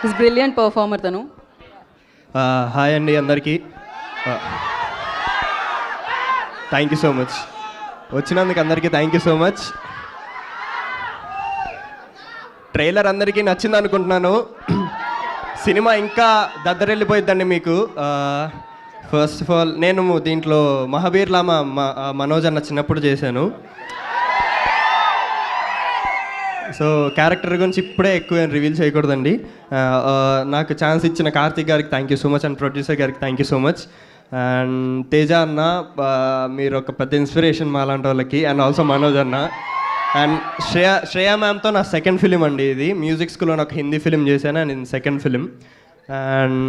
Is brilliant performer తను. Hi అండి అందరికీ. థ్యాంక్ యూ సో మచ్, వచ్చినందుకు అందరికీ thank you so much. Trailer అందరికీ నచ్చింది అనుకుంటున్నాను. సినిమా ఇంకా దద్దరెళ్ళిపోయిద్దండి మీకు. ఫస్ట్ ఆఫ్ ఆల్ నేను దీంట్లో మహాబీర్లా మనోజ్ అన్న చిన్నప్పుడు చేశాను. సో క్యారెక్టర్ గురించి ఇప్పుడే ఎక్కువ రివీల్ చేయకూడదండి. నాకు ఛాన్స్ ఇచ్చిన కార్తిక్ గారికి thank you so much and producer గారికి thank you so much. And Teja అన్న, మీరు ఒక పెద్ద ఇన్స్పిరేషన్ మా లాంటి వాళ్ళకి. అండ్ ఆల్సో మనోజ్ అన్న అండ్ శ్రేయా మ్యామ్తో నా సెకండ్ ఫిలిం అండి ఇది. మ్యూజిక్ స్కూల్లో ఒక హిందీ ఫిలిం చేశాను అండ్ ఇది సెకండ్ ఫిలిం. అండ్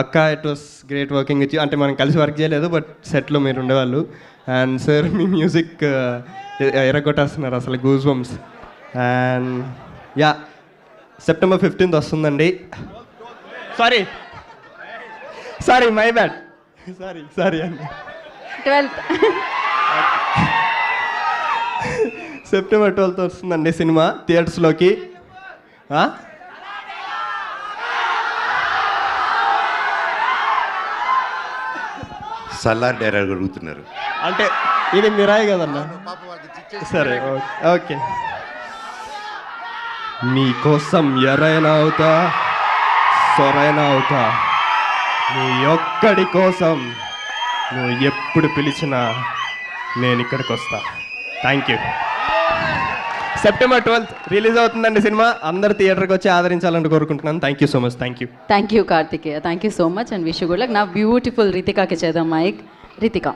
అక్క, it was great working with you. అంటే మనం కలిసి వర్క్ చేయలేదు బట్ సెట్లో మీరు ఉండేవాళ్ళు. అండ్ సార్ మీ మ్యూజిక్ ఎరగొట్టేస్తున్నారు అసలు, goose bumps. And yeah, September 15th వస్తుందండి. సారీ మై బ్యాడ్, సారీ అండి. 12th September 12th వస్తుందండి సినిమా థియేటర్స్లోకి. సల్లార్ డైరెక్ట్ అడుగుతున్నారు అంటే ఇది మిరాయి కదన్నా. సరే ఓకే. నీ కోసం ఎరైనా అవుతా, సొరైనా అవుతా, నీ ఒక్కడి కోసం నువ్వు ఎప్పుడు పిలిచినా నేను ఇక్కడికి వస్తా. Thank you. September 12th release అవుతుందండి సినిమా. అందరు థియేటర్కి వచ్చి ఆదరించాలని కోరుకుంటున్నాను. Thank you so much. Thank you Karthikeya, thank you so much and wish you good luck. నా బ్యూటిఫుల్ రితికాకి చేద్దాం మైక్. రితిక.